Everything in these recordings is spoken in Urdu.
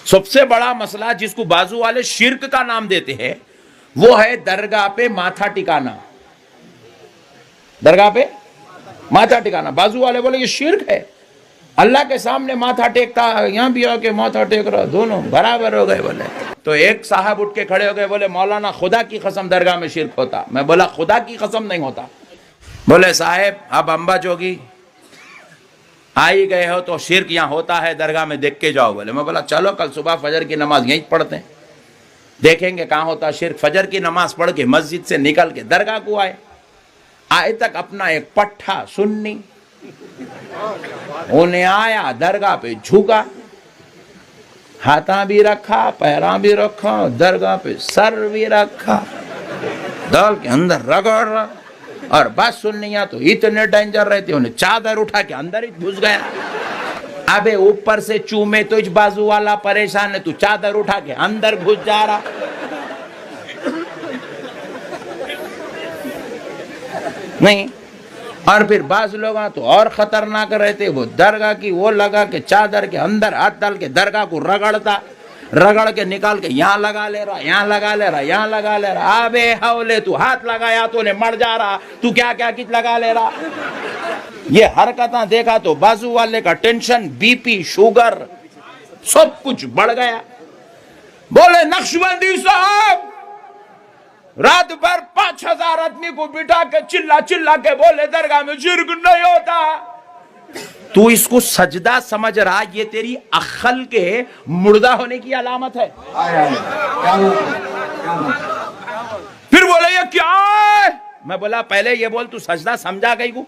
سب سے بڑا مسئلہ جس کو بازو والے شرک کا نام دیتے ہیں وہ ہے درگاہ پہ ماتھا ٹکانا. درگاہ پہ ماتھا ٹکانا. بازو والے بولے یہ شرک ہے. اللہ کے سامنے ماتھا ٹیکتا, یہاں بھی آ کے ماتھا ٹیک رہا, دونوں برابر ہو گئے. بولے تو ایک صاحب اٹھ کے کھڑے ہو گئے, بولے مولانا خدا کی قسم درگاہ میں شرک ہوتا. میں بولا خدا کی قسم نہیں ہوتا. بولے صاحب اب امبا جوگی آئی گئے ہو تو شرک یہاں ہوتا ہے, درگاہ میں دیکھ کے جاؤ. بولے میں بولا چلو کل صبح فجر کی نماز یہیں پڑھتے ہیں, دیکھیں گے کہاں ہوتا شرک. فجر کی نماز پڑھ کے مسجد سے نکل کے درگاہ کو آئے تک اپنا ایک پٹھا سنی انہیں آیا, درگاہ پہ جھکا, ہاتھاں بھی رکھا, پیراں بھی رکھا, درگاہ پہ سر بھی رکھا, دال کے اندر رگڑ رہا. اور بس سننیاں تو اتنے ڈینجر رہتے, انہیں چادر اٹھا کے اندر ہی گھس گیا. ابے اوپر سے چومے تو بازو والا پریشان ہے, تو چادر اٹھا کے اندر گھس جا رہا. نہیں. اور پھر بعض لوگ تو اور خطرناک رہتے, وہ درگاہ کی وہ لگا کے چادر کے اندر ہاتھ ڈال کے درگاہ کو رگڑتا, رگڑ کے نکال کے یہاں لگا لے رہا, یہاں لگا لے رہا, یہاں لگا لے رہا. ابے حولے, تو ہاتھ لگایا تو نے مر جا رہا, تو کیا کیا کچھ لگا لے رہا. یہ حرکتاں دیکھا تو بازو والے کا ٹینشن, بی پی, شوگر سب کچھ بڑھ گیا. بولے نقشبندی صاحب رات بھر 5000 آدمی کو بٹھا کے چلا چلا کے بولے درگاہ میں شرک نہیں ہوتا. تو اس کو سجدہ سمجھ رہا, یہ تیری عقل کے مردہ ہونے کی علامت ہے. پھر بولے یہ کیا ہے؟ میں بولا پہلے یہ بول تو سجدہ سمجھا گئی کو.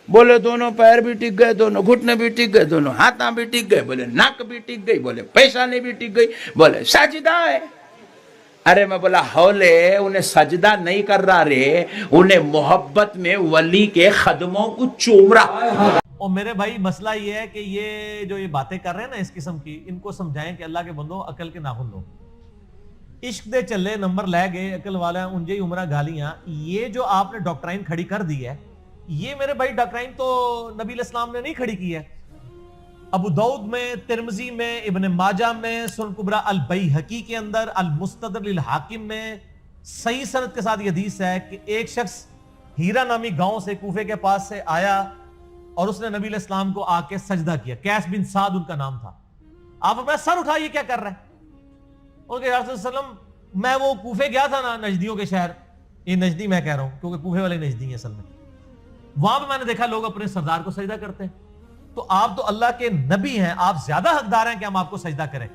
بولے دونوں پیر بھی ٹک گئے, دونوں گھٹنے بھی ٹک گئے, دونوں ہاتھاں بھی ٹک گئے. بولے ناک بھی ٹک گئی. بولے پیشانی بھی ٹک گئی. بولے سجدہ ہے. ارے میں بولا ہولے, انہیں سجدہ نہیں کر رہا رے, انہیں محبت میں ولی کے قدموں کو چوم رہا. اور میرے بھائی مسئلہ یہ ہے کہ یہ جو یہ باتیں کر رہے ہیں نا اس قسم کی, ان کو سمجھائیں کہ اللہ کے بندوں عقل کے ناخن لو. عشق دے چلے نمبر لے گئے عقل والا انجے ہی عمرہ گالیاں. یہ جو آپ نے ڈاکٹرائن کھڑی کر دی ہے, یہ میرے بھائی ڈاکٹرائن تو نبی علیہ السلام نے نہیں کھڑی کی ہے. ابو داؤد میں, ترمذی میں, ابن ماجہ میں, سنن کبریٰ البیہقی کے اندر, المستدرک للحاکم میں صحیح سند کے ساتھ یہ حدیث ہے کہ ایک شخص ہیرا نامی گاؤں سے کوفے کے پاس سے آیا اور اس نے نبی علیہ السلام کو آ کے سجدہ کیا. قیس بن سعد ان کا نام تھا. آپ اپنا سر اٹھا, یہ کیا کر رہے ہیں؟ ان کے رسول صلی اللہ علیہ وسلم میں وہ کوفے گیا تھا نا, نجدیوں کے شہر, یہ نجدی میں کہہ رہا ہوں کیونکہ کوفے والے نجدی ہیں اصل میں, وہاں پہ میں نے دیکھا لوگ اپنے سردار کو سجدہ کرتے ہیں. تو آپ تو اللہ کے نبی ہیں, آپ زیادہ حقدار ہیں کہ ہم آپ کو سجدہ کریں.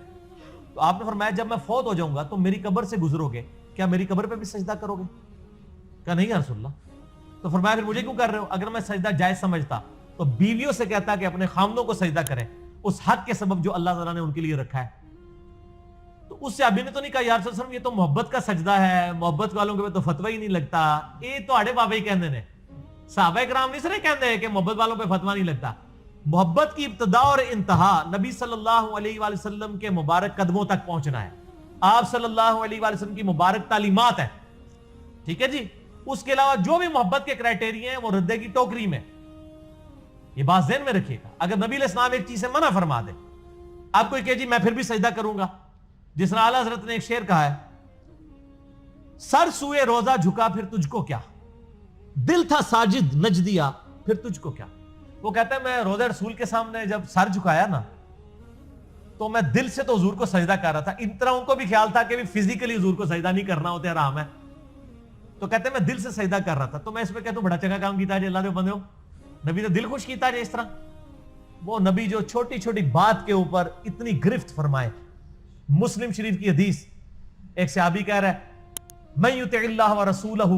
تو آپ نے فرمایا جب میں فوت ہو جاؤں گا تو میری قبر سے گزرو گے, کیا میری قبر پہ بھی سجدہ کرو گے؟ کہا نہیں یا رسول اللہ. تو فرمایا پھر مجھے کیوں کر رہے ہو؟ اگر میں سجدہ جائز سمجھتا تو بیویوں سے کہتا کہ اپنے خامدوں کو سجدہ کریں, اس حق کے سبب جو اللہ تعالیٰ نے ان کے لیے رکھا ہے. تو اس سے ابھی نے تو نہیں کہا یا رسول اللہ یہ تو محبت کا سجدہ ہے, محبت والوں کے تو فتوی ہی نہیں لگتا. یہ تو آڑے بابا ہی کہندے نے, صحابہ کرام نہیں سرے کہندے کہ محبت والوں پہ فتوی نہیں لگتا. محبت کی ابتدا اور انتہا نبی صلی اللہ علیہ وآلہ وسلم کے مبارک قدموں تک پہنچنا ہے. آپ صلی اللہ علیہ وآلہ وسلم کی مبارک تعلیمات ہیں, ٹھیک ہے جی. اس کے علاوہ جو بھی محبت کے کرائٹیریا ہیں وہ ردے کی ٹوکری میں. یہ بات ذہن میں رکھیے گا. اگر نبی علیہ السلام ایک چیز سے منع فرما دے, آپ کو کہ جی میں پھر بھی سجدہ کروں گا, جس طرح اعلیٰ حضرت نے ایک شعر کہا ہے, سر سوئے روزہ جھکا پھر تجھ کو کیا, دل تھا ساجد نجدیا پھر تجھ کو کیا. وہ کہتا ہے میں روزہ رسول کے سامنے جب سر جھکایا نا تو میں دل سے تو حضور کو سجدہ کر رہا تھا. اس طرح ان کو بھی خیال تھا کہ فزیکلی حضور کو سجدہ نہیں کرنا ہوتا حرام ہے. تو کہتے ہیں میں دل سے سجدہ کر رہا تھا. تو میں اس پہ کہتا ہوں بڑا چنگا کام کیتا ہے اللہ دے بندے ہو, نبی نے دل خوش کیتا ہے اس طرح. وہ نبی جو چھوٹی چھوٹی بات کے اوپر اتنی گرفت فرمائے. مسلم شریف کی حدیث, ایک صحابی کہہ رہا ہے من یطع اللہ ورسولہ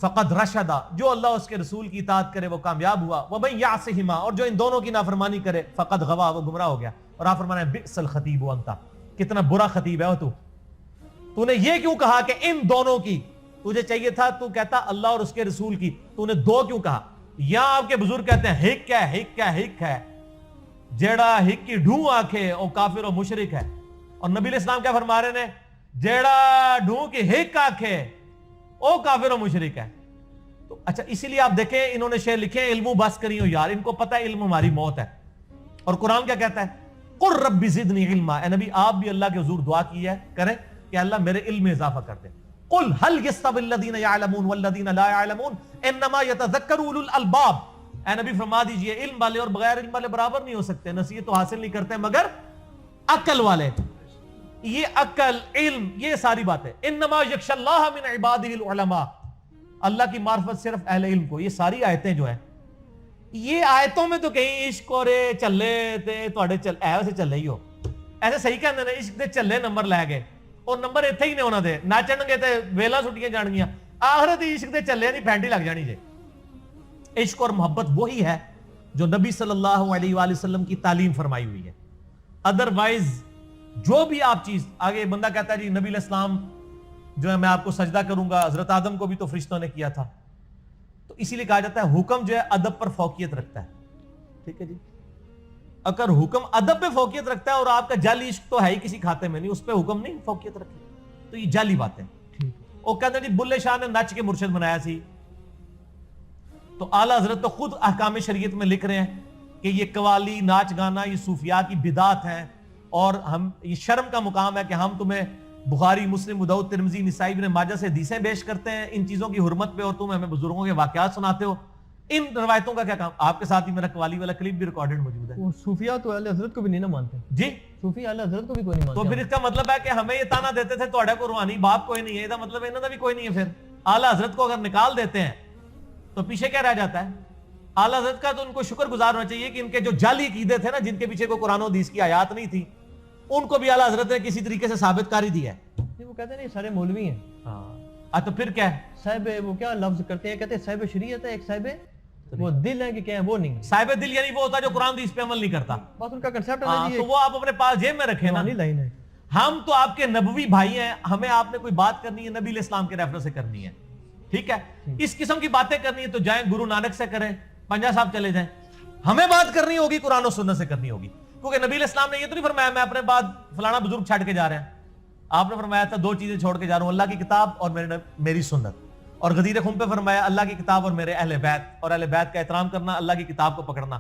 فقد رشدا, جو اللہ اس کے رسول کی اطاعت کرے وہ کامیاب ہوا. ومن یعصہما, اور جو ان دونوں کی نافرمانی کرے فقد غوا, وہ گمراہ ہو گیا. اور آپ فرمانا ہے بئس الخطیب انت, کتنا برا خطیب ہے تو نے یہ کیوں کہا کہ ان دونوں کی؟ تجھے چاہیے تھا تو کہتا اللہ اور اس کے رسول کی, تو نے دو کیوں کہا؟ یہاں آپ کے بزرگ کہتے ہیں ہک ہے, ہک ہے, ہک ہے, جیڑا ہک کی ڈھوں آنکھے او کافر و مشرک ہے. اور نبی علیہ السلام کیا فرما رہے ہیں؟ جیڑا ڈھوں کی ہک آنکھے او کافر و مشرک ہے. تو اچھا اسی لیے آپ دیکھیں انہوں نے شعر لکھے علم و بس کریو یار, ان کو پتہ ہے علم ہماری موت ہے. اور قرآن کیا کہتا ہے؟ قل رب زدنی علما، اے نبی آپ بھی اللہ کے حضور دعا کی ہے کریں کہ اللہ میرے علم میں اضافہ کر دے. قل هل يستوي الذين يعلمون والذين لا يعلمون انما يتذكر اولو الالباب، اے نبی فرما دیجئے علم والے اور بغیر علم والے برابر نہیں ہو سکتے، نصیحت تو حاصل نہیں کرتے مگر عقل والے. یہ عقل علم یہ ساری باتیں. انما یخشى اللہ من عباده العلماء، اللہ کی معرفت صرف اہل علم کو. یہ ساری آیتیں جو ہیں یہ آیتوں میں تو کہیں عشق اور چلے تے تواڈے چل ایسے چلے ہی ہو ایسے صحیح کہندے نے عشق دے چلے نمبر لے گئے اور نمبر ایتھے ہی نے انہاں دے ناچن گے تے ویلا سٹیاں جان گیاں آخرت عشق دے چلے دی پھینٹی لگ جانی جے. عشق اور محبت وہی ہے جو نبی صلی اللہ علیہ وآلہ وسلم کی تعلیم فرمائی ہوئی ہے. ادروائز جو بھی آپ چیز آگے بندہ کہتا ہے جی نبی علیہ السلام جو ہے میں آپ کو سجدہ کروں گا، حضرت آدم کو بھی تو فرشتوں نے کیا تھا، تو اسی لیے کہا جاتا ہے حکم جو ہے ادب پر فوقیت رکھتا ہے. ٹھیک ہے جی، اگر حکم ادب پہ فوقیت رکھتا ہے اور آپ کا جعلی عشق تو ہے ہی کسی کھاتے میں نہیں، اس پہ حکم نہیں فوقیت رکھے تو یہ جعلی بات ہے. وہ کہتے ہیں جی بلے شاہ نے نچ کے مرشد بنایا سی، تو اعلیٰ حضرت تو خود احکام شریعت میں لکھ رہے ہیں کہ یہ قوالی ناچ گانا یہ صوفیاء کی بدعت ہیں، اور ہم یہ شرم کا مقام ہے کہ ہم تمہیں بخاری مسلم ابو داؤد ترمذی نسائی ابن ماجہ سے حدیثیں پیش کرتے ہیں ان چیزوں کی حرمت پہ، اور تم ہمیں بزرگوں کے واقعات سناتے ہو. ان روایتوں کا کیا کام؟ آپ کے ساتھ ہی میرا قوالی والا کلپ بھی ریکارڈڈ موجود ہے. وہ صوفیاء تو اہل حضرت کو بھی نہیں نہ مانتے جی، صوفیاء اہل حضرت کو بھی کوئی نہیں تو مانتے. پھر اس کا مطلب ہے کہ ہمیں یہ تانا دیتے تھے تھوڑا کو روحانی باپ کوئی نہیں ہے، اس کا مطلب انہوں نے بھی کوئی نہیں ہے. پھر اعلیٰ حضرت کو اگر نکال دیتے ہیں تو پیچھے کیا رہ جاتا ہے؟ اعلیٰ حضرت کا تو ان کو شکر گزار ہونا چاہیے کہ ان کے جو جعلی عقیدے تھے نا، جن کے پیچھے کوئی قرآن و حدیث کی آیات نہیں تھی، ان کو بھی اعلیٰ حضرت نے کسی طریقے سے ثابت کاری دی ہے. وہ کہتے ہیں نہیں سارے مولوی ہیں. ہاں تو پھر کیا ہے؟ صاحب وہ کیا لفظ کرتے ہیں، کہتے ہیں صاحب شریعت ہے، ایک صاحب وہ دل ہے کہ کیا ہے وہ نہیں. صاحب دل یعنی وہ ہوتا ہے جو قرآن حدیث پہ عمل نہیں کرتا، بس ان کا کنسپٹ ہے جی. تو وہ آپ اپنے پاس جیب میں رکھیں نا. لائن ہے ہم تو آپ کے نبوی بھائی ہیں، ہمیں آپ نے کوئی بات کرنی ہے نبی علیہ السلام کے ریفرنس سے کرنی ہے. ٹھیک ہے، اس قسم کی باتیں کرنی ہے تو جائیں گرو نانک سے کریں، پنجا صاحب چلے جائیں. ہمیں بات کرنی ہوگی قرآن و سنت سے کرنی ہوگی، کیونکہ نبی علیہ السلام نے یہ تو نہیں فرمایا میں اپنے بعد فلانا بزرگ چھاڑ کے جا رہے ہیں. آپ نے فرمایا تھا دو چیزیں چھوڑ کے جا رہا ہوں، اللہ کی کتاب اور میری سنت. اور غدیر خم پہ فرمایا اللہ کی کتاب اور میرے اہل بیت، اور اہل بیت کا احترام کرنا، اللہ کی کتاب کو پکڑنا.